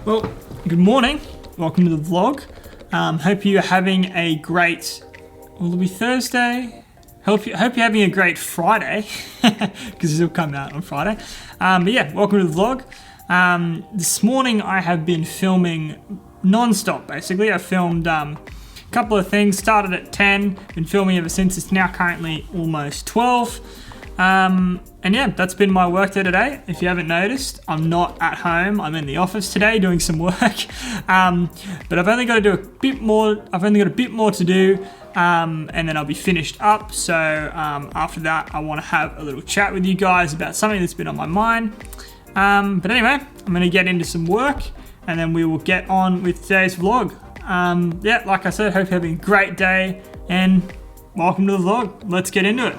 Well, good morning. Welcome to the vlog. Hope you're having a great, will it be Thursday? Hope you're having a great Friday, because this will come out on Friday. But yeah, welcome to the vlog. This morning I have been filming non-stop, basically. I filmed a couple of things, started at 10, been filming ever since. It's now currently almost 12. And yeah, that's been my work day today. If you haven't noticed, I'm not at home. I'm in the office today doing some work. But I've only got to do a bit more. I've only got a bit more to do, and then I'll be finished up. So after that, I want to have a little chat with you guys about something that's been on my mind. But anyway, I'm going to get into some work, and then we will get on with today's vlog. Yeah, like I said, hope you're having a great day, and welcome to the vlog. Let's get into it.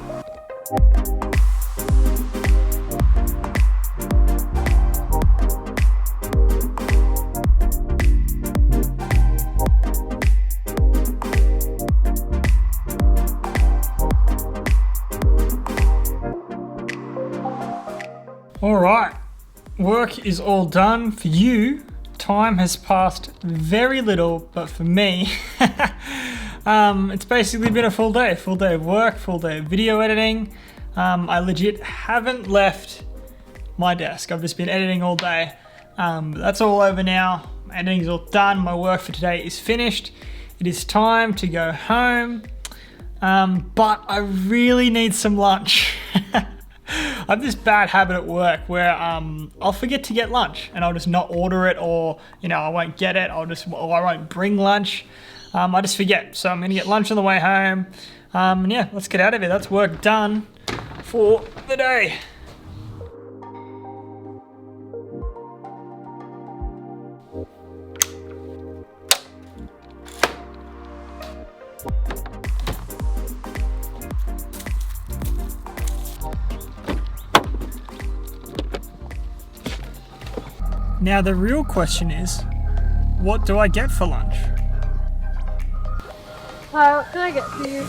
All right, work is all done. For you, time has passed very little, but for me, it's basically been a full day of work, full day of video editing. I legit haven't left my desk. I've just been editing all day. That's all over now. My editing is all done. My work for today is finished. It is time to go home, but I really need some lunch. I have this bad habit at work where I'll forget to get lunch and I'll just not order it, or I won't get it. Or I won't bring lunch. I just forget. So I'm gonna get lunch on the way home. And yeah, let's get out of here. That's work done for the day. Now the real question is, what do I get for lunch? Hi, what can I get for you?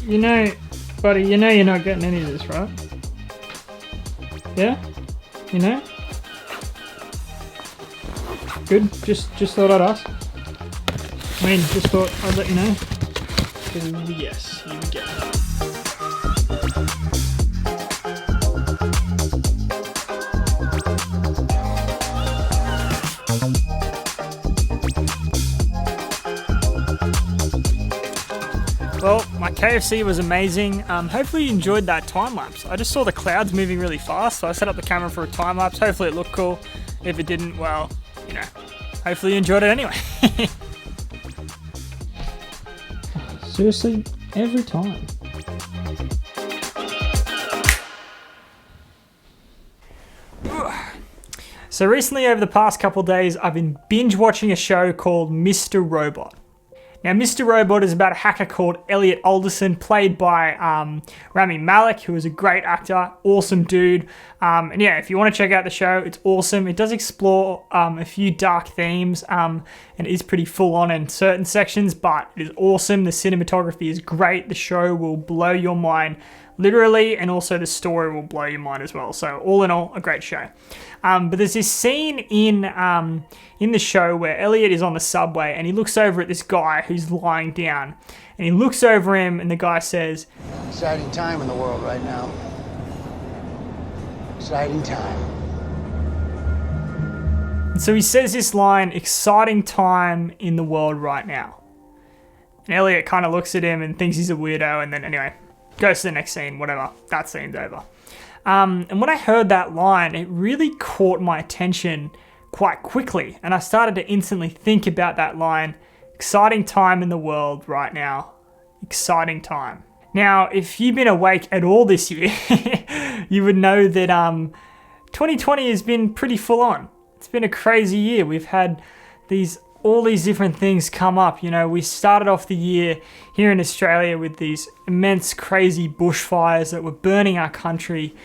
You know, buddy, you're not getting any of this, right? Yeah? You know? Good, just thought I'd ask. I mean, just thought I'd let you know. Yes, here we go. Well, my KFC was amazing. Hopefully you enjoyed that time lapse. I just saw the clouds moving really fast, so I set up the camera for a time lapse. Hopefully it looked cool. If it didn't, well, hopefully you enjoyed it anyway. Seriously, every time. So recently, over the past couple of days, I've been binge watching a show called Mr. Robot. Now, Mr. Robot is about a hacker called Elliot Alderson, played by Rami Malek, who is a great actor, awesome dude. And yeah, if you want to check out the show, it's awesome. It does explore a few dark themes, and it is pretty full on in certain sections, but it is awesome. The cinematography is great. The show will blow your mind, literally, and also the story will blow your mind as well. So all in all, a great show. But there's this scene in the show where Elliot is on the subway and he looks over at this guy who's lying down, and he looks over him and the guy says, "Exciting time in the world right now. Exciting time." And so he says this line, "Exciting time in the world right now." And Elliot kind of looks at him and thinks he's a weirdo, and then anyway, goes to the next scene, whatever, that scene's over. And when I heard that line, it really caught my attention quite quickly. And I started to instantly think about that line, exciting time in the world right now, exciting time. Now, if you've been awake at all this year, you would know that 2020 has been pretty full on. It's been a crazy year. We've had these all these different things come up. You know, we started off the year here in Australia with these immense, crazy bushfires that were burning our country.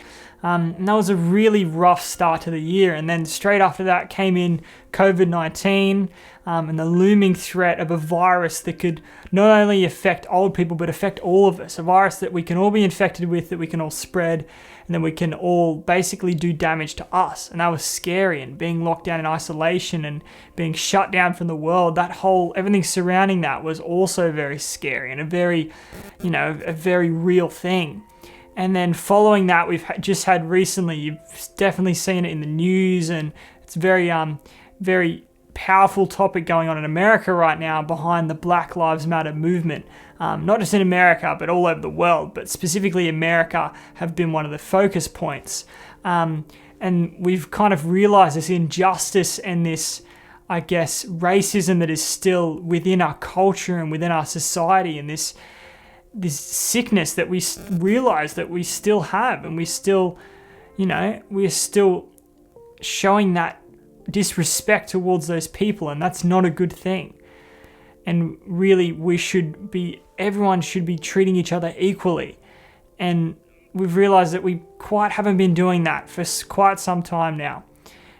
And that was a really rough start to the year. And then straight after that came in COVID-19 and the looming threat of a virus that could not only affect old people, but affect all of us. A virus that we can all be infected with, that we can all spread, and then we can all basically do damage to us. And that was scary. And being locked down in isolation and being shut down from the world, everything surrounding that was also very scary and a very real thing. And then following that, we've just had recently, you've definitely seen it in the news, and it's very powerful topic going on in America right now behind the Black Lives Matter movement. Not just in America, but all over the world, but specifically America have been one of the focus points. And we've kind of realized this injustice and this, I guess, racism that is still within our culture and within our society, and this sickness that we realize that we still have, and we're still showing that disrespect towards those people, and that's not a good thing. And really, everyone should be treating each other equally. And we've realized that we quite haven't been doing that for quite some time now.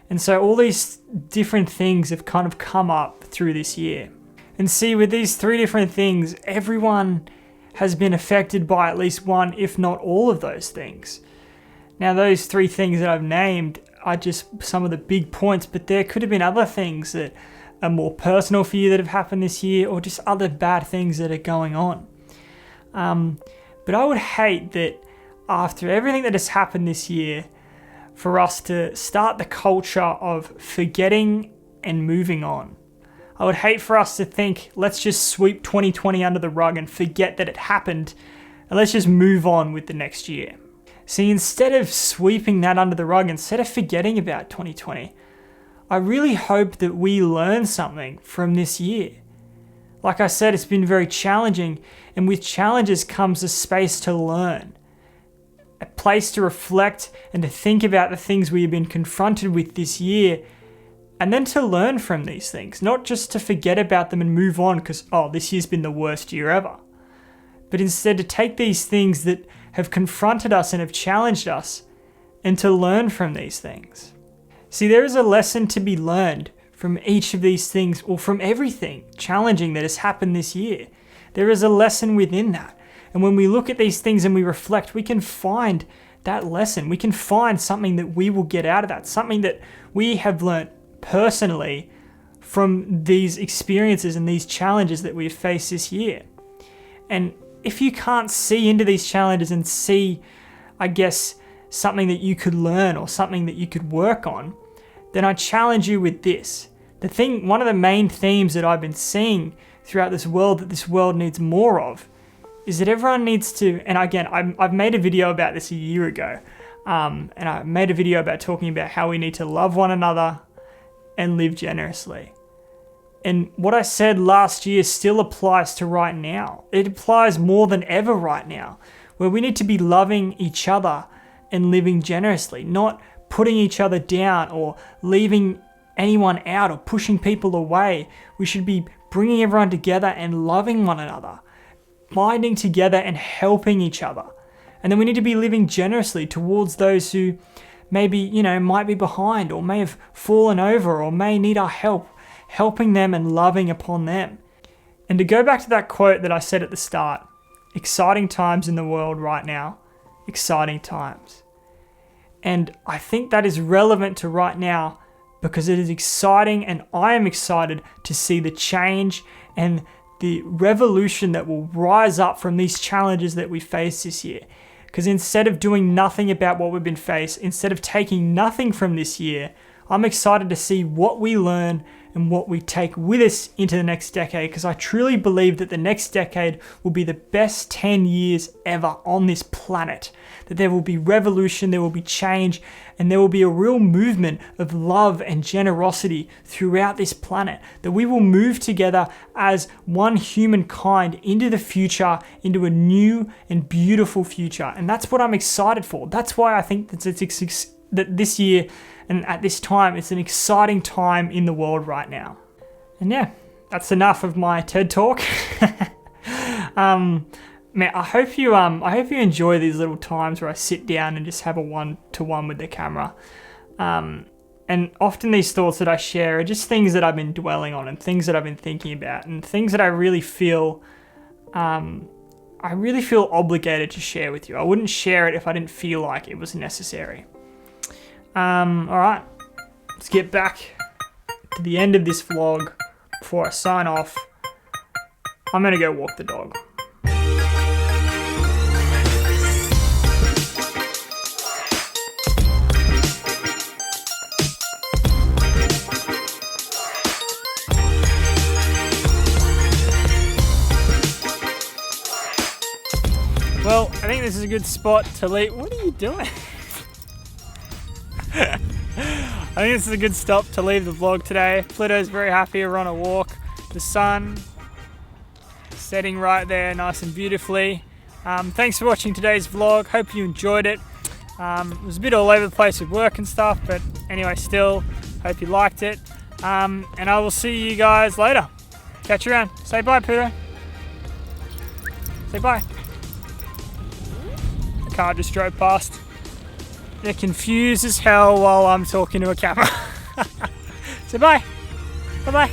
And so all these different things have kind of come up through this year. And see, with these three different things, everyone has been affected by at least one, if not all of those things. Now, those three things that I've named are just some of the big points, but there could have been other things that are more personal for you that have happened this year, or just other bad things that are going on. But I would hate that after everything that has happened this year, for us to start the culture of forgetting and moving on. I would hate for us to think, let's just sweep 2020 under the rug and forget that it happened, and let's just move on with the next year. See, instead of sweeping that under the rug, instead of forgetting about 2020, I really hope that we learn something from this year. Like I said, it's been very challenging, and with challenges comes a space to learn, a place to reflect and to think about the things we have been confronted with this year, and then to learn from these things, not just to forget about them and move on because, this year's been the worst year ever. But instead to take these things that have confronted us and have challenged us and to learn from these things. See, there is a lesson to be learned from each of these things, or from everything challenging that has happened this year. There is a lesson within that. And when we look at these things and we reflect, we can find that lesson. We can find something that we will get out of that, something that we have learned personally from these experiences and these challenges that we've faced this year. And if you can't see into these challenges and see, I guess, something that you could learn or something that you could work on, then I challenge you with this. One of the main themes that I've been seeing throughout this world that this world needs more of is that everyone needs to, and again, I've made a video about this a year ago, and I made a video about talking about how we need to love one another and live generously. And what I said last year still applies to right now. It applies more than ever right now, where we need to be loving each other and living generously, not putting each other down or leaving anyone out or pushing people away. We should be bringing everyone together and loving one another, binding together and helping each other. And then we need to be living generously towards those who maybe, might be behind or may have fallen over or may need our help, helping them and loving upon them. And to go back to that quote that I said at the start, exciting times in the world right now, exciting times. And I think that is relevant to right now because it is exciting, and I am excited to see the change and the revolution that will rise up from these challenges that we face this year. Because instead of doing nothing about what we've been faced, instead of taking nothing from this year, I'm excited to see what we learn and what we take with us into the next decade, because I truly believe that the next decade will be the best 10 years ever on this planet. That there will be revolution, there will be change, and there will be a real movement of love and generosity throughout this planet. That we will move together as one humankind into the future, into a new and beautiful future. And that's what I'm excited for. That's why I think that this year and at this time, it's an exciting time in the world right now. And yeah, that's enough of my TED talk. Man, I hope you enjoy these little times where I sit down and just have a one-to-one with the camera. And often these thoughts that I share are just things that I've been dwelling on and things that I've been thinking about and things that I really feel obligated to share with you. I wouldn't share it if I didn't feel like it was necessary. All right, let's get back to the end of this vlog. Before I sign off, I'm gonna go walk the dog. Well, I think this is a good spot to leave. What are you doing? I think this is a good stop to leave the vlog today. Pluto's very happy we're on a walk. The sun setting right there nice and beautifully. Thanks for watching today's vlog. Hope you enjoyed it. It was a bit all over the place with work and stuff, but anyway, still hope you liked it. And I will see you guys later. Catch you around. Say bye, Pluto. Say bye. The car just drove past. They're confused as hell while I'm talking to a camera. Say bye. Bye-bye.